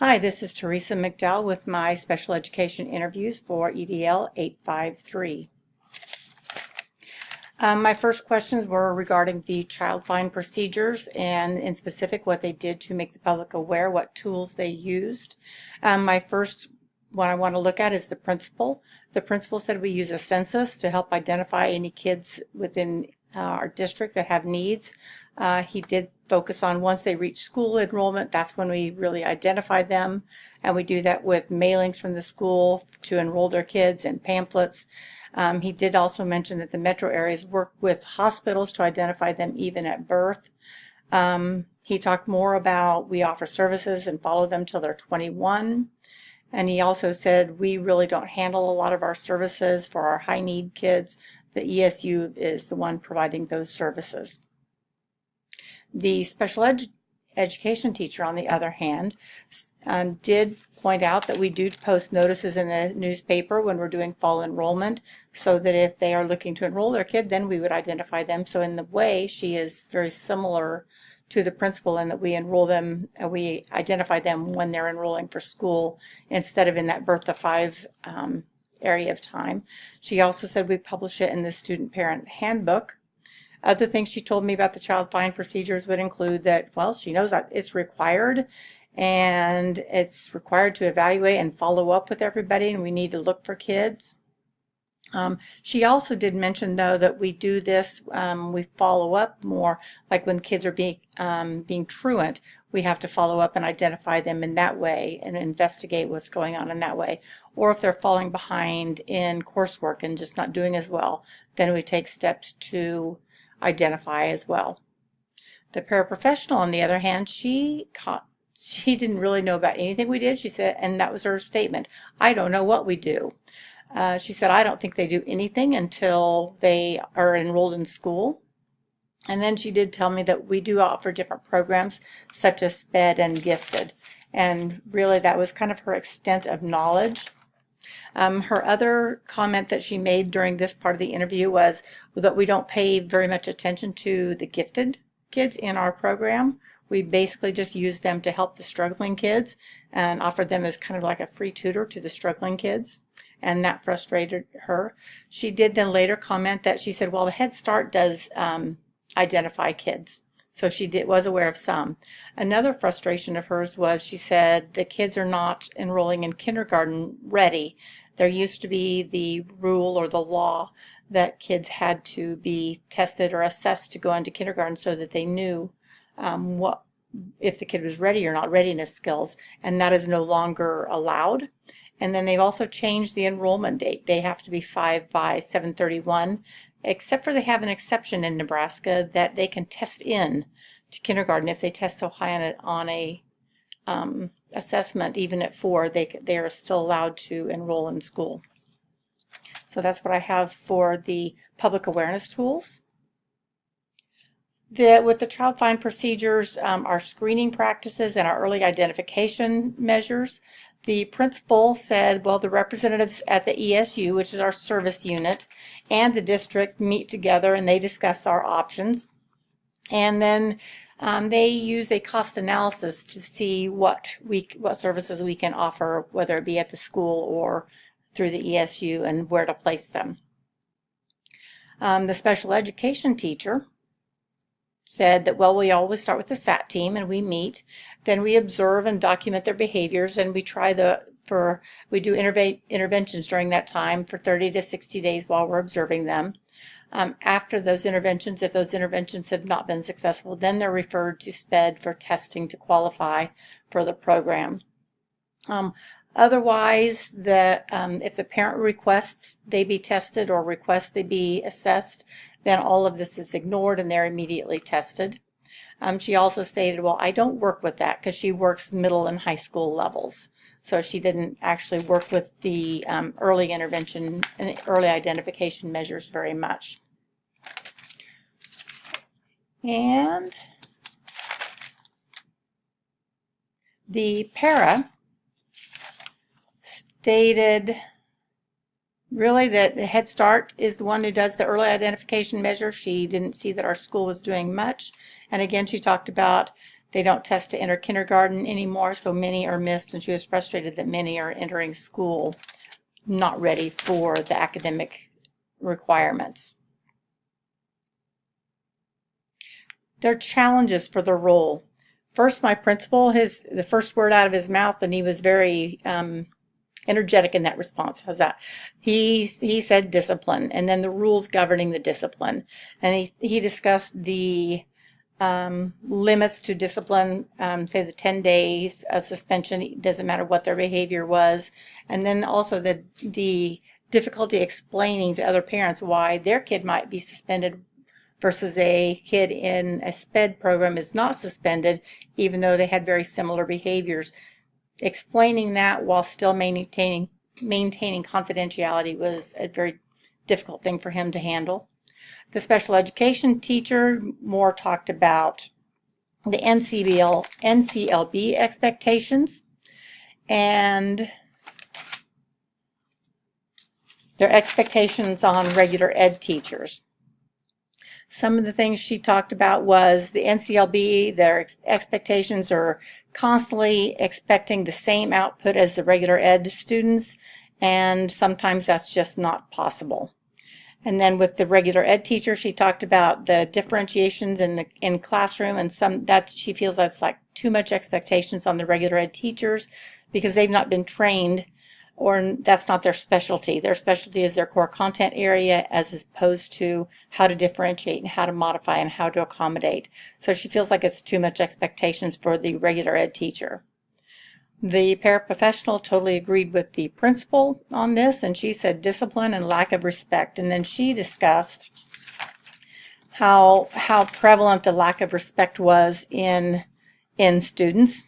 Hi, this is Teresa McDowell with my special education interviews for EDL 853. My first questions were regarding the child find procedures and in specific what they did to make the public aware, what tools they used. My first one I want to look at is the principal. The principal said we use a census to help identify any kids within our district that have needs. He did focus on once they reach school enrollment, that's when we really identify them, and we do that with mailings from the school to enroll their kids and pamphlets. He did also mention that the metro areas work with hospitals to identify them even at birth. He talked more about we offer services and follow them till they're 21. And he also said we really don't handle a lot of our services for our high need kids. The ESU is the one providing those services. The special education teacher, on the other hand, did point out that we do post notices in the newspaper when we're doing fall enrollment, so that if they are looking to enroll their kid, then we would identify them. So in the way, she is very similar to the principal in that we enroll them, we identify them when they're enrolling for school instead of in that birth to 5 area of time. She also said we publish it in the student parent handbook. Other things she told me about the child find procedures would include that, well, she knows that it's required, and it's required to evaluate and follow up with everybody, and we need to look for kids. She also did mention, though, that we do this, we follow up more, like when kids are being truant, we have to follow up and identify them in that way and investigate what's going on in that way. Or if they're falling behind in coursework and just not doing as well, then we take steps to identify as well. The paraprofessional, on the other hand, she didn't really know about anything we did. She said, and that was her statement, I don't know what we do. She said, I don't think they do anything until they are enrolled in school. And then she did tell me that we do offer different programs such as SPED and Gifted. And really that was kind of her extent of knowledge. Her other comment that she made during this part of the interview was that we don't pay very much attention to the gifted kids in our program. We basically just use them to help the struggling kids and offer them as kind of like a free tutor to the struggling kids. And that frustrated her. She did then later comment that she said, well, the Head Start does identify kids. So she was aware of some. Another frustration of hers was she said the kids are not enrolling in kindergarten ready. There used to be the rule or the law that kids had to be tested or assessed to go into kindergarten so that they knew what if the kid was ready or not, readiness skills, and that is no longer allowed. And then they've also changed the enrollment date. They have to be 5 by 7/31, except for they have an exception in Nebraska that they can test in to kindergarten if they test so high on a assessment. Even at 4, they are still allowed to enroll in school. So that's what I have for the public awareness tools. With the child find procedures, our screening practices and our early identification measures, the principal said, well, the representatives at the ESU, which is our service unit, and the district meet together and they discuss our options. And then they use a cost analysis to see what services we can offer, whether it be at the school or through the ESU, and where to place them. The special education teacher said that, well, we always start with the SAT team and we meet, then we observe and document their behaviors, and we we do interventions during that time for 30 to 60 days while we're observing them. After those interventions, if those interventions have not been successful, then they're referred to SPED for testing to qualify for the program. Otherwise, if the parent requests they be tested or requests they be assessed, then all of this is ignored and they're immediately tested. She also stated, well, I don't work with that because she works middle and high school levels. So she didn't actually work with the early intervention and early identification measures very much. And the para stated really that the Head Start is the one who does the early identification measure. She didn't see that our school was doing much. And again, she talked about They don't test to enter kindergarten anymore, so many are missed, and she was frustrated that many are entering school not ready for the academic requirements. There are challenges for the role. First, my principal, the first word out of his mouth, and he was very energetic in that response. How's that? He said discipline, and then the rules governing the discipline. And he discussed the limits to discipline, say the 10 days of suspension, it doesn't matter what their behavior was. And then also the difficulty explaining to other parents why their kid might be suspended versus a kid in a SPED program is not suspended, even though they had very similar behaviors. Explaining that while still maintaining confidentiality was a very difficult thing for him to handle. The special education teacher more talked about the NCLB expectations and their expectations on regular ed teachers. Some of the things she talked about was the NCLB, their expectations are constantly expecting the same output as the regular ed students, and sometimes that's just not possible. And then with the regular ed teacher, she talked about the differentiations in classroom, and some that she feels that's like too much expectations on the regular ed teachers because they've not been trained, or that's not their specialty. Their specialty is their core content area as opposed to how to differentiate and how to modify and how to accommodate. So she feels like it's too much expectations for the regular ed teacher. The paraprofessional totally agreed with the principal on this, and she said discipline and lack of respect. And then she discussed how prevalent the lack of respect was in students.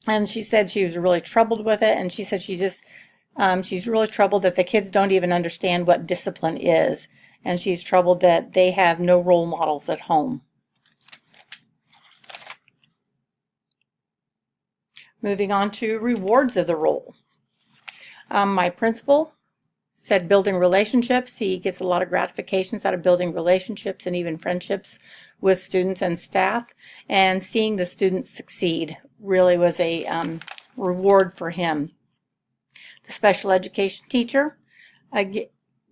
And she said she was really troubled with it, and she said she's really troubled that the kids don't even understand what discipline is, and she's troubled that they have no role models at home. Moving on to rewards of the role. My principal said building relationships. He gets a lot of gratifications out of building relationships and even friendships with students and staff, and seeing the students succeed really was a reward for him. The special education teacher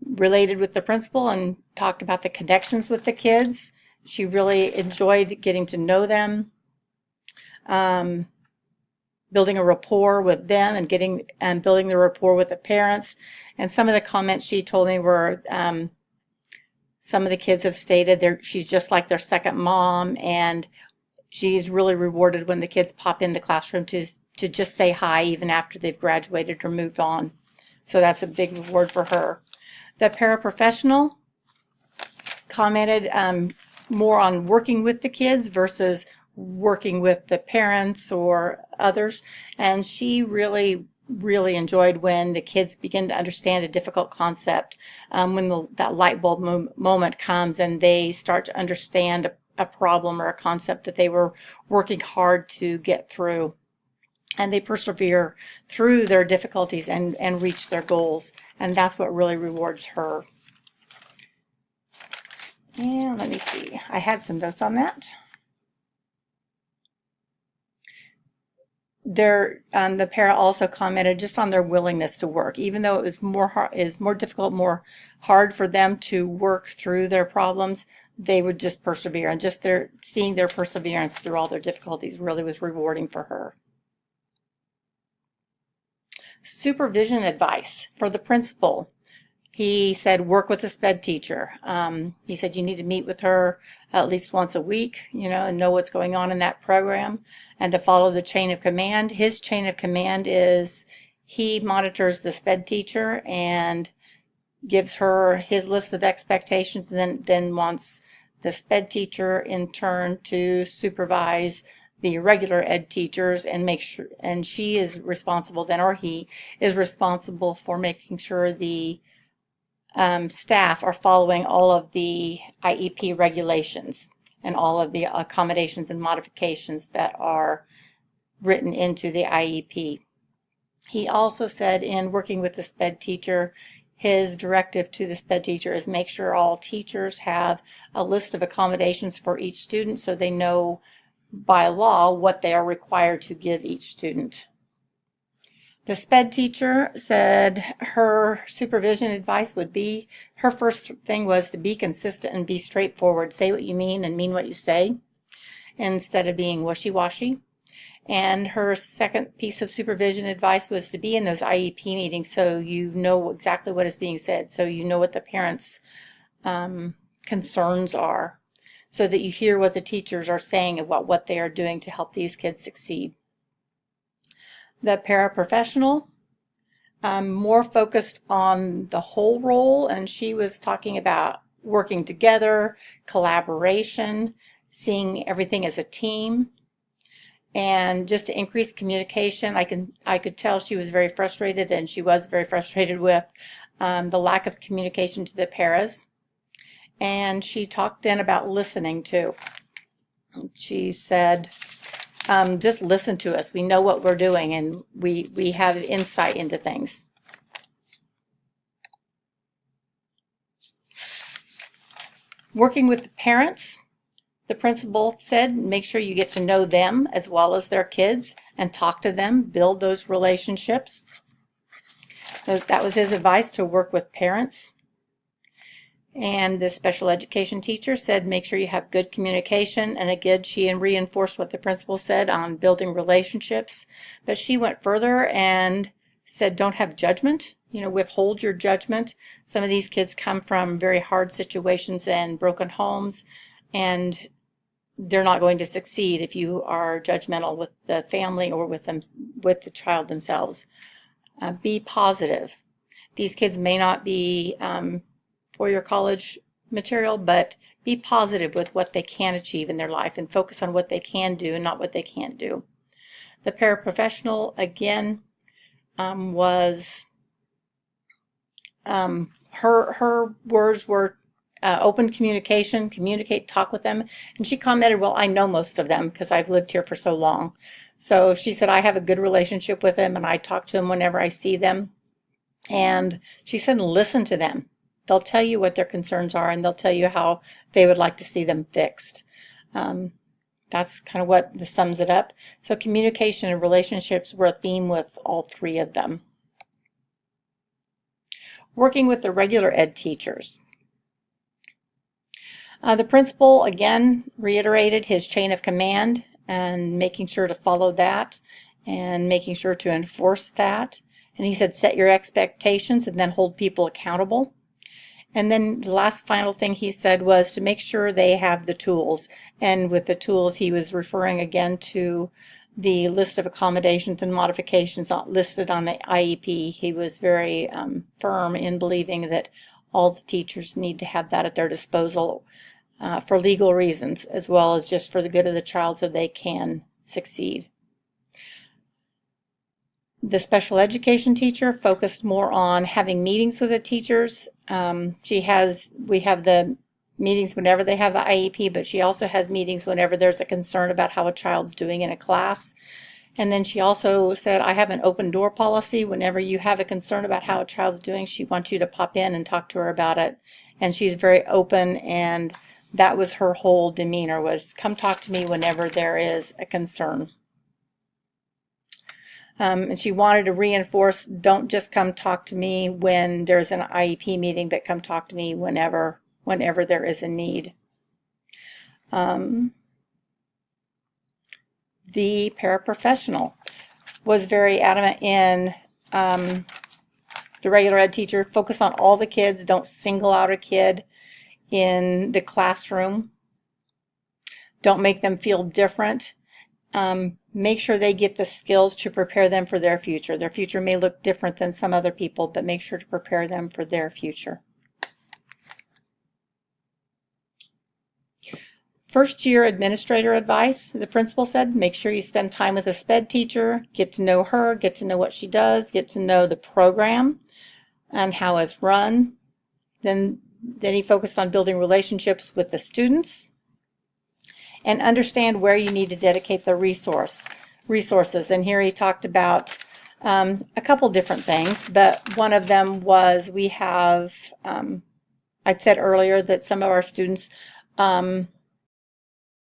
related with the principal and talked about the connections with the kids. She really enjoyed getting to know them, building a rapport with them and building the rapport with the parents. And some of the comments she told me were some of the kids have stated she's just like their second mom, and she's really rewarded when the kids pop in the classroom to just say hi even after they've graduated or moved on. So that's a big reward for her. The paraprofessional commented more on working with the kids versus working with the parents or others, and she really enjoyed when the kids begin to understand a difficult concept, when that light bulb moment comes and they start to understand a problem or a concept that they were working hard to get through, and they persevere through their difficulties and reach their goals, and that's what really rewards her. And let me see, I had some notes on that. The para also commented just on their willingness to work, even though it was more difficult, more hard for them to work through their problems. They would just persevere, and just seeing their perseverance through all their difficulties really was rewarding for her. Supervision advice for the principal. He said work with a SPED teacher. He said you need to meet with her at least once a week, and know what's going on in that program, and to follow the chain of command. His chain of command is he monitors the SPED teacher and gives her his list of expectations, and then wants the SPED teacher in turn to supervise the regular ed teachers and make sure, and she is responsible then, or he is responsible for making sure the staff are following all of the IEP regulations and all of the accommodations and modifications that are written into the IEP. He also said in working with the SPED teacher, his directive to the SPED teacher is make sure all teachers have a list of accommodations for each student so they know by law what they are required to give each student. The SPED teacher said her supervision advice would be, her first thing was to be consistent and be straightforward. Say what you mean and mean what you say instead of being wishy-washy. And her second piece of supervision advice was to be in those IEP meetings so you know exactly what is being said, so you know what the parents' concerns are, so that you hear what the teachers are saying about what they are doing to help these kids succeed. The paraprofessional, more focused on the whole role, and she was talking about working together, collaboration, seeing everything as a team, and just to increase communication. I could tell she was very frustrated, and she was very frustrated with the lack of communication to the paras. And she talked then about listening too. She said, just listen to us. We know what we're doing, and we have insight into things. Working with the parents, the principal said, make sure you get to know them as well as their kids and talk to them, build those relationships. That was his advice, to work with parents. And the special education teacher said, make sure you have good communication. And again, she reinforced what the principal said on building relationships. But she went further and said, don't have judgment. Withhold your judgment. Some of these kids come from very hard situations and broken homes, and they're not going to succeed if you are judgmental with the family or with the child themselves. Be positive. These kids may not be for your college material, but be positive with what they can achieve in their life and focus on what they can do and not what they can't do. The paraprofessional, again, was her words were open communication, communicate, talk with them. And she commented, well, I know most of them because I've lived here for so long. So she said, I have a good relationship with them and I talk to them whenever I see them. And she said, listen to them. They'll tell you what their concerns are, and they'll tell you how they would like to see them fixed. That's kind of what sums it up. So communication and relationships were a theme with all three of them. Working with the regular ed teachers. The principal, again, reiterated his chain of command and making sure to follow that and making sure to enforce that. And he said, set your expectations and then hold people accountable. And then the last final thing he said was to make sure they have the tools. And with the tools, he was referring again to the list of accommodations and modifications not listed on the IEP. He was very firm in believing that all the teachers need to have that at their disposal for legal reasons, as well as just for the good of the child so they can succeed. The special education teacher focused more on having meetings with the teachers. We have the meetings whenever they have the IEP, but she also has meetings whenever there's a concern about how a child's doing in a class. And then she also said, I have an open door policy. Whenever you have a concern about how a child's doing, she wants you to pop in and talk to her about it. And she's very open, and that was her whole demeanor, was come talk to me whenever there is a concern. And she wanted to reinforce, don't just come talk to me when there's an IEP meeting, but come talk to me whenever there is a need. The paraprofessional was very adamant in the regular ed teacher, focus on all the kids, don't single out a kid in the classroom. Don't make them feel different. Make sure they get the skills to prepare them for their future. Their future may look different than some other people, but make sure to prepare them for their future. First year administrator advice, the principal said, make sure you spend time with a SPED teacher, get to know her, get to know what she does, get to know the program and how it's run. Then he focused on building relationships with the students and understand where you need to dedicate the resources. And here he talked about a couple different things, but one of them was we have, I'd said earlier that some of our students